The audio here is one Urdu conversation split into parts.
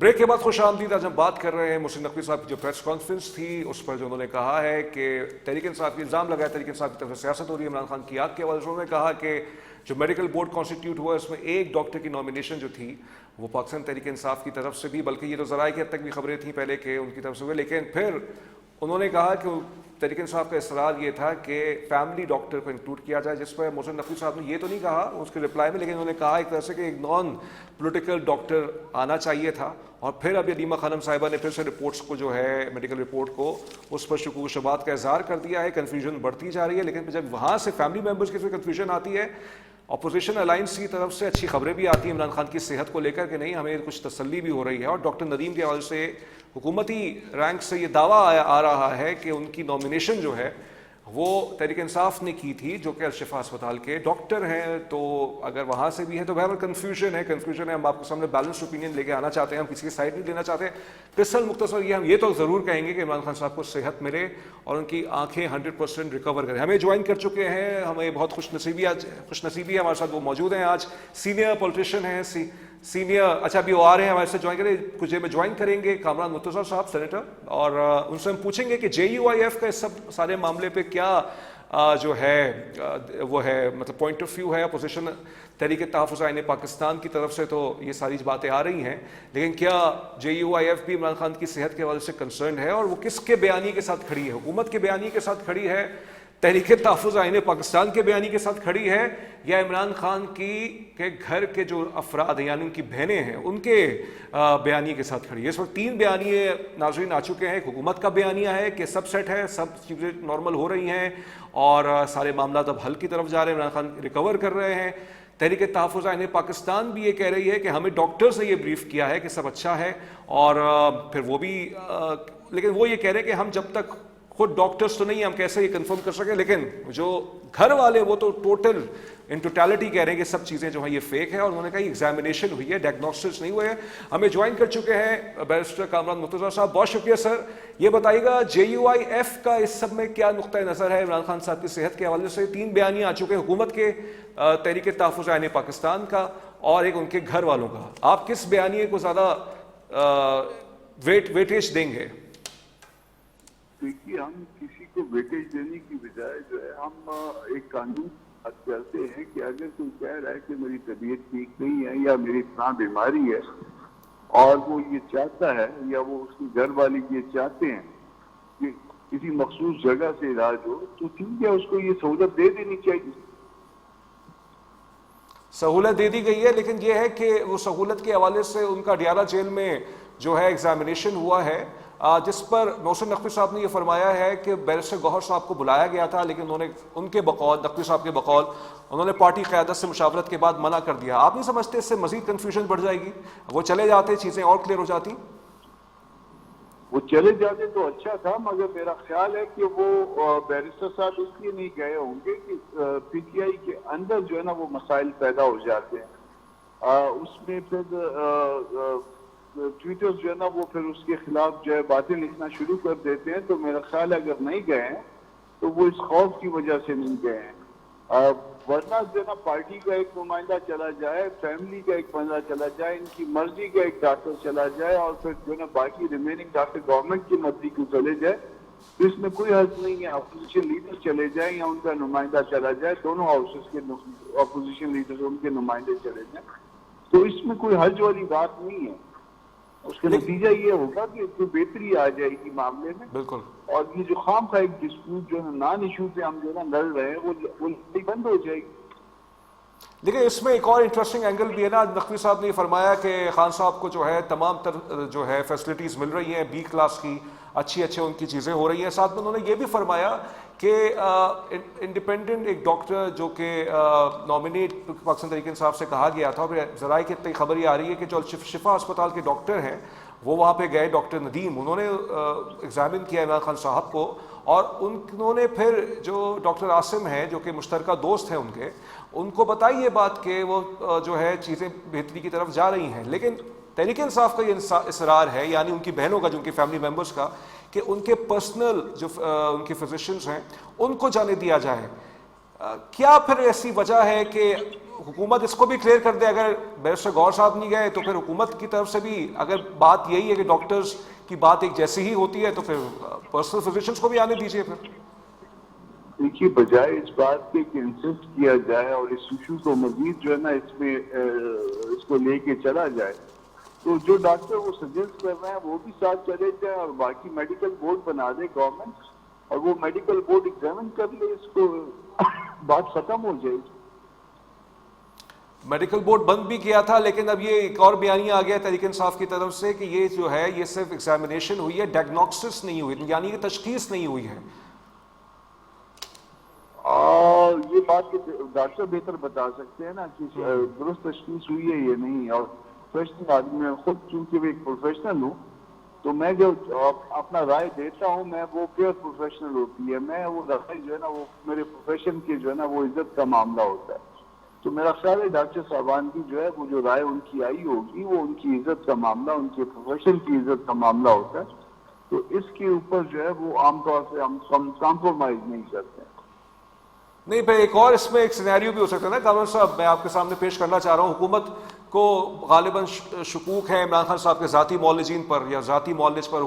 بریک کے بعد خوش آمدید. آج ہم بات کر رہے ہیں محسن نقوی صاحب کی جو پریس کانفرنس تھی اس پر جو انہوں نے کہا ہے کہ تحریک انصاف کی الزام لگایا تحریک انصاف کی طرف سے سیاست ہو رہی ہے عمران خان کی آگ کے حوالے سے. انہوں نے کہا کہ جو میڈیکل بورڈ کانسٹیٹیوٹ ہوا ہے اس میں ایک ڈاکٹر کی نامینیشن جو تھی وہ پاکستان تحریک انصاف کی طرف سے بھی, بلکہ یہ تو ذرائع کی حد تک بھی خبریں تھیں پہلے کہ ان کی طرف سے ہوئے, لیکن پھر انہوں نے کہا کہ تحریک انصاف کا اصرار یہ تھا کہ فیملی ڈاکٹر کو انکلوڈ کیا جائے, جس پر محسن نقوی صاحب نے یہ تو نہیں کہا اس کے رپلائی میں, لیکن انہوں نے کہا ایک طرح سے کہ ایک نان پولیٹیکل ڈاکٹر آنا چاہیے تھا. اور پھر اب علیمہ خانم صاحبہ نے پھر سے رپورٹس کو جو ہے میڈیکل رپورٹ کو اس پر شکوک و شبہات کا اظہار کر دیا ہے. کنفیوژن بڑھتی جا رہی ہے, لیکن جب وہاں سے فیملی ممبرس کی کنفیوژن آتی ہے, اپوزیشن الائنس کی طرف سے اچھی خبریں بھی آتی ہیں عمران خان کی صحت کو لے کر کہ نہیں ہمیں کچھ تسلی بھی ہو رہی ہے, اور ڈاکٹر ندیم کے حوالے سے حکومتی رینک سے یہ دعویٰ آ رہا ہے کہ ان کی نامینیشن جو ہے وہ تحریک انصاف نے کی تھی جو کہ الشفا اسپتال کے ڈاکٹر ہیں. تو اگر وہاں سے بھی ہے تو بہرحال کنفیوژن ہے. ہم آپ کے سامنے بیلنس اوپینین لے کے آنا چاہتے ہیں, ہم کسی کی سائڈ نہیں لینا چاہتے. قصر مختصر یہ ہم یہ تو ضرور کہیں گے کہ عمران خان صاحب کو صحت ملے اور ان کی آنکھیں 100% ریکور کریں. ہمیں جوائن کر چکے ہیں, ہمیں بہت خوش نصیبی ہے ہمارے ساتھ وہ موجود ہیں آج. سینئر پولیٹیشین ہیں, سینئر اچھا ابھی وہ آ رہے ہیں ہمارے سے جوائن کریں, کچھ دیر میں جوائن کریں گے کامران مرتضیٰ صاحب سینیٹر, اور ان سے ہم پوچھیں گے کہ JUIF کا اس سب سارے معاملے پہ کیا جو ہے وہ ہے مطلب پوائنٹ آف ویو ہے. اپوزیشن تحریک تحفظ آئین پاکستان کی طرف سے تو یہ ساری باتیں آ رہی ہیں, لیکن کیا JUIF بھی عمران خان کی صحت کے حوالے سے کنسرنڈ ہے, اور وہ کس کے بیانیے کے ساتھ کھڑی ہے؟ حکومت کے بیانیے کے ساتھ کھڑی ہے, تحریک تحفظ آئین پاکستان کے بیانیے کے ساتھ کھڑی ہے, یا عمران خان کے گھر کے جو افراد ہیں یعنی ان کی بہنیں ہیں ان کے بیانیے کے ساتھ کھڑی ہے؟ اس وقت 3 بیانیے ناظرین آ چکے ہیں. ایک حکومت کا بیانیہ ہے کہ سب سیٹ ہے, سب چیزیں نارمل ہو رہی ہیں اور سارے معاملات اب حل کی طرف جا رہے ہیں, عمران خان ریکور کر رہے ہیں. تحریک تحفظ آئین پاکستان بھی یہ کہہ رہی ہے کہ ہمیں ڈاکٹر سے یہ بریف کیا ہے کہ سب اچھا ہے, اور پھر وہ بھی لیکن وہ یہ کہہ رہے ہیں کہ ہم جب تک خود ڈاکٹرز تو نہیں ہم کیسے یہ کنفرم کر سکیں, لیکن جو گھر والے وہ تو ان ٹوٹیلٹی کہہ رہے ہیں کہ سب چیزیں جو ہیں یہ فیک ہے, اور انہوں نے کہا ایگزامینیشن ہوئی ہے, ڈائگنوسٹکس نہیں ہوئے ہیں. ہمیں جوائن کر چکے ہیں بیرسٹر کامران مرتضیٰ صاحب, بہت شکریہ سر. یہ بتائیے گا JUIF کا اس سب میں کیا نقطہ نظر ہے عمران خان صاحب کی صحت کے حوالے سے؟ 3 بیانیے آ چکے ہیں حکومت کے, تحریک تحفظ آئین پاکستان کا اور ایک ان کے گھر والوں کا. آپ کس بیانیے کو زیادہ ویٹیج دیں گے؟ دیکھیے ہم کسی کو ویٹیج دینے کی بجائے جو ہے ہم ایک قانون بات کرتے ہیں کہ اگر کوئی کہہ رہا ہے کہ میری طبیعت ٹھیک نہیں ہے یا میری اتنا بیماری ہے اور وہ یہ چاہتا ہے یا وہ اس کے گھر والے یہ چاہتے ہیں کہ کسی مخصوص جگہ سے علاج ہو, تو ٹھیک ہے اس کو یہ سہولت دے دینی چاہیے. سہولت دے دی گئی ہے, لیکن یہ ہے کہ وہ سہولت کے حوالے سے ان کا ڈیالہ جیل میں جو ہے ایگزامینیشن ہوا ہے, جس پر محسن نقوی صاحب نے یہ فرمایا ہے کہ بیرسٹر گوہر صاحب کو بلایا گیا تھا, لیکن انہوں نے ان کے بقول نقوی صاحب کے بقول انہوں نے پارٹی قیادت سے مشاورت کے بعد منع کر دیا. آپ نہیں سمجھتے اس سے مزید کنفیوژن بڑھ جائے گی؟ وہ چلے جاتے چیزیں اور کلیئر ہو جاتی. وہ چلے جاتے تو اچھا تھا, مگر میرا خیال ہے کہ وہ بیرسٹر صاحب اس لیے نہیں گئے ہوں گے کہ PTI کے اندر جو ہے نا وہ مسائل پیدا ہو جاتے ہیں. اس میں پھر ٹویٹرز جو ہے نا وہ پھر اس کے خلاف جو ہے باتیں لکھنا شروع کر دیتے ہیں. تو میرا خیال ہے اگر نہیں گئے ہیں تو وہ اس خوف کی وجہ سے نہیں گئے ہیں. ورنہ جو ہے نا پارٹی کا ایک نمائندہ چلا جائے, فیملی کا ایک بندہ چلا جائے, ان کی مرضی کا ایک ڈاکٹر چلا جائے, اور پھر جو ہے نا باقی ریمیننگ ڈاکٹر گورنمنٹ کی مرضی کو چلے جائے, تو اس میں کوئی حرج نہیں ہے. اپوزیشن لیڈر چلے جائیں یا ان کا نمائندہ چلا جائے, دونوں ہاؤسز کے اپوزیشن لیڈر ان کے نمائندے چلے جائیں, تو اس میں کوئی حرج والی بات نہیں ہے. اس کا نتیجہ یہ ہوگا کہ کوئی بہتری آ جائے گی معاملے میں. بالکل. اور یہ جو خام کا ایک ڈسپیوٹ جو ہے نان ایشو پہ ہم جو ہے نا لڑ رہے ہیں وہ بند ہو جائے گی. لیکن اس میں ایک اور انٹرسٹنگ اینگل بھی ہے نا, نقوی صاحب نے فرمایا کہ خان صاحب کو جو ہے تمام تر جو ہے فیسلٹیز مل رہی ہیں, B کلاس کی اچھی ان کی چیزیں ہو رہی ہیں. ساتھ میں انہوں نے یہ بھی فرمایا کہ انڈیپینڈنٹ ایک ڈاکٹر جو کہ نامینیٹ پاکستان تحریک انصاف سے کہا گیا تھا, ذرائع کی اتنی خبر یہ آ رہی ہے کہ جو الشفا اسپتال کے ڈاکٹر ہیں وہ وہاں پہ گئے, ڈاکٹر ندیم, انہوں نے ایگزامن کیا عمران خان صاحب کو, اور انہوں نے پھر جو ڈاکٹر عاصم ہیں جو کہ مشترکہ دوست ہیں ان کو بتائی یہ بات کہ وہ جو ہے چیزیں بہتری کی طرف جا رہی ہیں. لیکن تحریک انصاف کا یہ اصرار ہے, یعنی ان کی بہنوں کا, جو ان کی فیملی ممبرس کا, کہ ان کے پرسنل جو ان کے فزیشنز ہیں ان کو جانے دیا جائے. کیا پھر ایسی وجہ ہے کہ حکومت اس کو بھی کلیئر کر دے؟ اگر بیرسٹر غور صاحب نہیں گئے تو پھر حکومت کی طرف سے بھی اگر بات یہی ہے کہ ڈاکٹرز کی بات ایک جیسی ہی ہوتی ہے تو پھر پرسنل فزیشنز کو بھی آنے دیجیے پھر. دیکھیے بجائے اس بات کے کہ انسسٹ کیا جائے اور اس ایشو کو مزید جو ہے نا اس میں اس کو لے کے چلا جائے تو جو ڈاکٹر وہ سجیسٹ کر رہے ہیں وہ بھی ساتھ چلے جائیں اور باقی میڈیکل بورڈ بنا دے گورنمنٹ اور وہ میڈیکل بورڈ ایگزامن کر لے اس کو بات ختم ہو جائے. میڈیکل بورڈ بند بھی کیا تھا لیکن اب یہ ایک اور بیانیہ آ گیا تحریک انصاف کی طرف سے کہ یہ جو ہے یہ صرف ایگزامینیشن ہوئی ہے, ڈائگنوسس نہیں ہوئی, یعنی کہ تشخیص نہیں ہوئی ہے. یہ بات ڈاکٹر بہتر بتا سکتے ہیں نا کہ درست تشخیص ہوئی ہے یہ نہیں. اور پروفیشنل آدمی میں خود چونکہ میں ایک پروفیشنل ہوں تو میں جو اپنا رائے دیتا ہوں میں وہ پیئر پروفیشنل ہوتی ہے, میں وہ رائے جو ہے نا وہ میرے پروفیشن کے جو ہے نا وہ عزت کا معاملہ ہوتا ہے. تو میرا خیال ہے ڈاکٹر صاحبان کی جو ہے وہ جو رائے ان کی آئی ہوگی وہ ان کی عزت کا معاملہ, ان کے پروفیشن کی عزت کا معاملہ ہوتا ہے. تو اس کے اوپر جو ہے وہ عام طور سے ہم کمپرومائز نہیں کرتے. نہیں پھر ایک اور اس میں ایک سینیریو بھی ہو سکتا ہے نا کامران صاحب, میں آپ کے سامنے پیش کرنا چاہ رہا ہوں. حکومت کو غالباً شکوک ہے عمران خان صاحب کے ذاتی معالجین پر یا ذاتی معالج پر.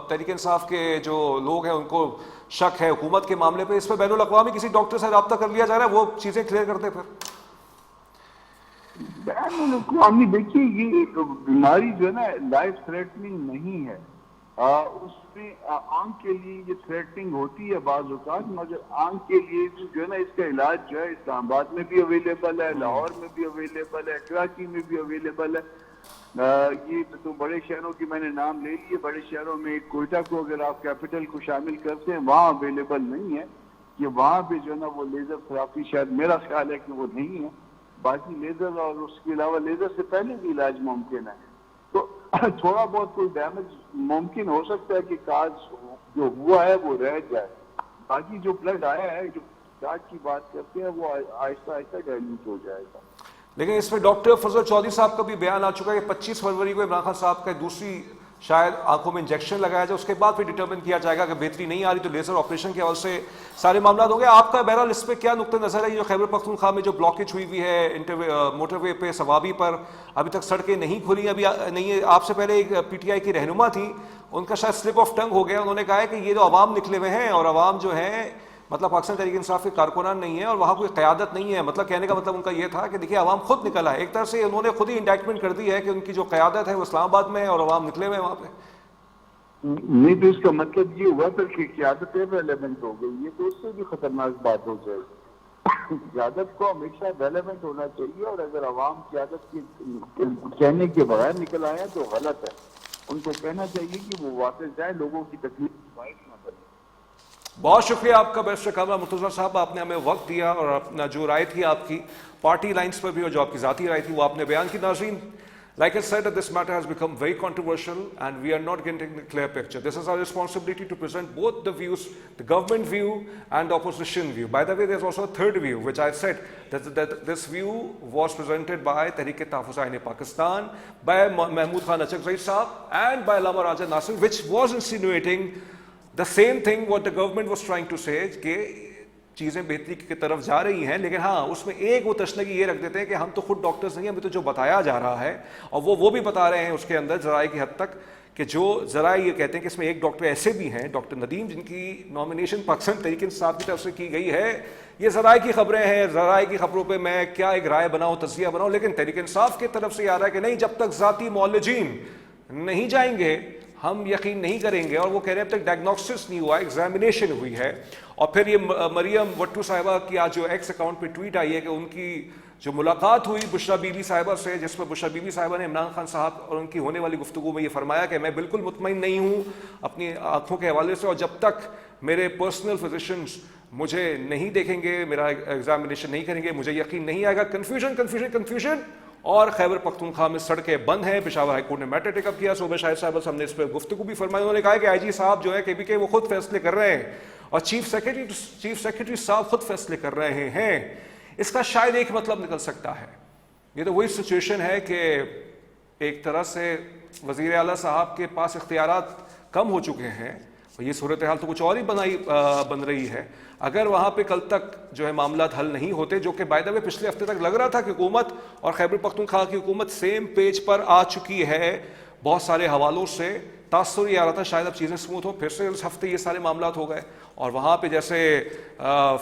تحریک انصاف کے جو لوگ ہیں ان کو شک ہے حکومت کے معاملے پہ. اس پہ بین الاقوامی کسی ڈاکٹر سے رابطہ کر لیا جا رہا ہے, وہ چیزیں کلیئر کرتے پھر. بین الاقوامی دیکھیے یہ بیماری جو ہے نا لائف تھریٹننگ نہیں ہے, اس میں آنکھ کے لیے یہ تھریٹننگ ہوتی ہے بعض اوقات, مگر آنکھ کے لیے جو ہے نا اس کا علاج جو ہے اسلام آباد میں بھی اویلیبل ہے, لاہور میں بھی اویلیبل ہے, کراچی میں بھی اویلیبل ہے. یہ تو بڑے شہروں کی میں نے نام لے لیے. بڑے شہروں میں کوئٹہ کو اگر آپ کیپٹل کو شامل کرتے ہیں وہاں اویلیبل نہیں ہے کہ وہاں پہ جو ہے نا وہ لیزر تھراپی شاید میرا خیال ہے کہ وہ نہیں ہے. باقی لیزر اور اس کے علاوہ لیزر سے پہلے بھی علاج ممکن ہے. تو تھوڑا بہت کوئی ڈیمیج ممکن ہو سکتا ہے کہ کاج جو ہوا ہے وہ رہ جائے. باقی جو بلڈ آیا ہے جو کاج کی بات کرتے ہیں وہ آہستہ آہستہ ڈائلیوٹ ہو جائے گا. لیکن اس میں ڈاکٹر فضل چودھری صاحب کا بھی بیان آ چکا ہے کہ 25 فروری کو عمران خان صاحب کا دوسری شاید آنکھوں میں انجیکشن لگایا جائے, اس کے بعد پھر ڈیٹرمن کیا جائے گا کہ بہتری نہیں آ رہی تو لیزر آپریشن کے حوالے سے سارے معاملات ہوں گے. آپ کا بہرحال اس پہ کیا نقطہ نظر ہے؟ جو خیبر پختونخوا میں جو بلاکیج ہوئی ہوئی ہے موٹر وے پہ سوابی پر, ابھی تک سڑکیں نہیں کھلی, ابھی نہیں ہے. آپ سے پہلے ایک پی ٹی آئی کی رہنما تھی, ان کا شاید سلپ آف ٹنگ ہو گیا, انہوں نے کہا ہے کہ یہ جو عوام نکلے ہوئے ہیں اور عوام جو ہیں مطلب پاکستان تحریک انصاف کے کارکنان نہیں ہیں اور وہاں کوئی قیادت نہیں ہے. مطلب کہنے کا مطلب ان کا یہ تھا کہ دیکھیے عوام خود نکلا ہے. ایک طرح سے انہوں نے خود ہی انڈائٹمنٹ کر دی ہے کہ ان کی جو قیادت ہے وہ اسلام آباد میں ہے اور عوام نکلے ہوئے ہیں وہاں پہ. نہیں تو اس کا مطلب یہ ہوا پھر کہ قیادت ریلیونٹ ہو گئی, یہ تو اس سے بھی خطرناک بات ہو جائے گی. قیادت کو ہمیشہ ریلیونٹ ہونا چاہیے اور اگر عوام قیادت کی کہنے کے بغیر نکل آئے تو غلط ہے. ان کو کہنا چاہیے کہ وہ واپس جائیں, لوگوں کی تکلیف باعث نہ بنے. بہت شکریہ آپ کا بیرسٹر کامران مرتضیٰ صاحب, آپ نے ہمیں وقت دیا اور اپنا جو رائے تھی آپ کی پارٹی لائنز پر بھی اور جو آپ کی ذاتی رائے تھی وہ آپ نے بیان کی. ناظرین, like I said, this matter has become very controversial and we are not getting a clear picture. This is our responsibility to present both the views, the government view and the opposition view. By the way, there's also a third view, which I said that this view was presented by Tehreek-e-Tahafuz Pakistan, by Mahmood Khan Achak Zaid Saab and by Allama Raja Nasir, which was insinuating the same thing what the government was trying to say, کہ چیزیں بہتری کی طرف جا رہی ہیں. لیکن ہاں اس میں ایک وہ تشنگی یہ رکھ دیتے ہیں کہ ہم تو خود ڈاکٹرز نہیں ہیں, ہمیں تو جو بتایا جا رہا ہے, اور وہ بھی بتا رہے ہیں اس کے اندر ذرائع کی حد تک کہ جو ذرائع یہ کہتے ہیں کہ اس میں ایک ڈاکٹر ایسے بھی ہیں, ڈاکٹر ندیم, جن کی نامینیشن پاکستان تحریک انصاف کی طرف سے کی گئی ہے. یہ ذرائع کی خبریں ہیں, ذرائع کی خبروں پہ میں کیا ایک رائے بناؤں, تجزیہ بناؤں, لیکن تحریک انصاف کی طرف سے یہ آ رہا ہے کہ نہیں, جب تک ذاتی معالجین نہیں جائیں گے ہم یقین نہیں کریں گے. اور وہ کہہ رہے ہیں اب تک ڈائگنوسس نہیں ہوا, ایگزامینیشن ہوئی ہے. اور پھر یہ مریم وٹو صاحبہ کی آج جو ایکس اکاؤنٹ پہ ٹویٹ آئی ہے کہ ان کی جو ملاقات ہوئی بشرا بی بی صاحبہ سے, جس میں بشرا بی بی صاحبہ نے عمران خان صاحب اور ان کی ہونے والی گفتگو میں یہ فرمایا کہ میں بالکل مطمئن نہیں ہوں اپنی آنکھوں کے حوالے سے, اور جب تک میرے پرسنل فزیشنز مجھے نہیں دیکھیں گے, میرا ایگزامینیشن نہیں کریں گے, مجھے یقین نہیں آئے گا. کنفیوژن. اور خیبر پختونخوا میں سڑکیں بند ہیں. پشاور ہائی کورٹ نے میٹر ٹیک اپ کیا. صوبہ شاہد صاحب سے ہم نے اس پہ گفتگو بھی فرمائی. انہوں نے کہا کہ آئی جی صاحب جو ہے کے بی کے وہ خود فیصلے کر رہے ہیں اور چیف سیکرٹری صاحب خود فیصلے کر رہے ہیں. اس کا شاید ایک مطلب نکل سکتا ہے, یہ تو وہی سچویشن ہے کہ ایک طرح سے وزیر اعلیٰ صاحب کے پاس اختیارات کم ہو چکے ہیں, اور یہ صورتحال تو کچھ اور ہی بن رہی ہے اگر وہاں پہ کل تک جو ہے معاملات حل نہیں ہوتے، جو کہ بائی دا وے پچھلے ہفتے تک لگ رہا تھا کہ حکومت اور خیبر پختونخوا کی حکومت سیم پیج پر آ چکی ہے بہت سارے حوالوں سے، تاثر یہ آ رہا تھا شاید اب چیزیں سموتھ ہوں، پھر سے اس ہفتے یہ سارے معاملات ہو گئے. اور وہاں پہ جیسے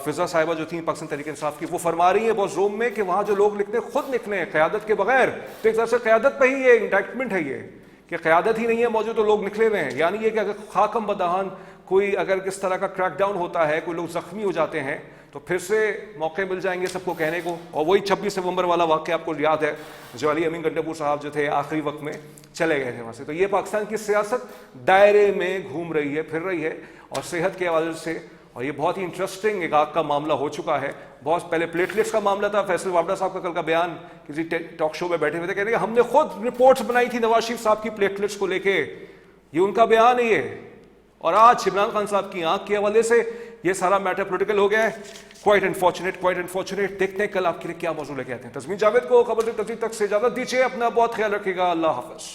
فضا صاحبہ جو تھیں پاکستان تحریک انصاف کی، وہ فرما رہی ہیں بہت زوم میں کہ وہاں جو لوگ لکھتے ہیں خود نکلے ہیں قیادت کے بغیر. تو ایک طرح سے قیادت پہ ہی یہ انڈائکٹمنٹ ہے یہ کہ قیادت ہی نہیں ہے موجود تو لوگ نکلے ہوئے ہیں. یعنی یہ کہ اگر خاکم بدہان کوئی اگر کس طرح کا کریک ڈاؤن ہوتا ہے، کوئی لوگ زخمی ہو جاتے ہیں، تو پھر سے موقع مل جائیں گے سب کو کہنے کو. اور وہی 26 نومبر والا واقعہ آپ کو یاد ہے جو علی امین گنڈے صاحب جو تھے آخری وقت میں چلے گئے تھے وہاں سے. تو یہ پاکستان کی سیاست دائرے میں گھوم رہی ہے، پھر رہی ہے، اور صحت کے حوالے سے. اور یہ بہت ہی انٹرسٹنگ ایک آگ کا معاملہ ہو چکا ہے. بہت پہلے پلیٹلیٹس کا معاملہ تھا، فیصل وابڈا صاحب کا کل کا بیان کسی ٹاک شو میں بیٹھے ہوئے تھے، کہنے کہ ہم نے خود رپورٹس بنائی تھی نواز شریف صاحب کی پلیٹلیٹس کو لے کے. یہ ان کا بیان ہے یہ. اور آج عمران خان صاحب کی آنکھ کے حوالے سے یہ سارا میٹر پولیٹیکل ہو گیا ہے. Quite unfortunate. دیکھتے ہیں کل آپ کے لیے کیا موضوع لے کے آتے ہیں. تسمین جاوید کو خبر تفصیل تک سے اجازت دیجیے. اپنا بہت خیال رکھیے گا. اللہ حافظ.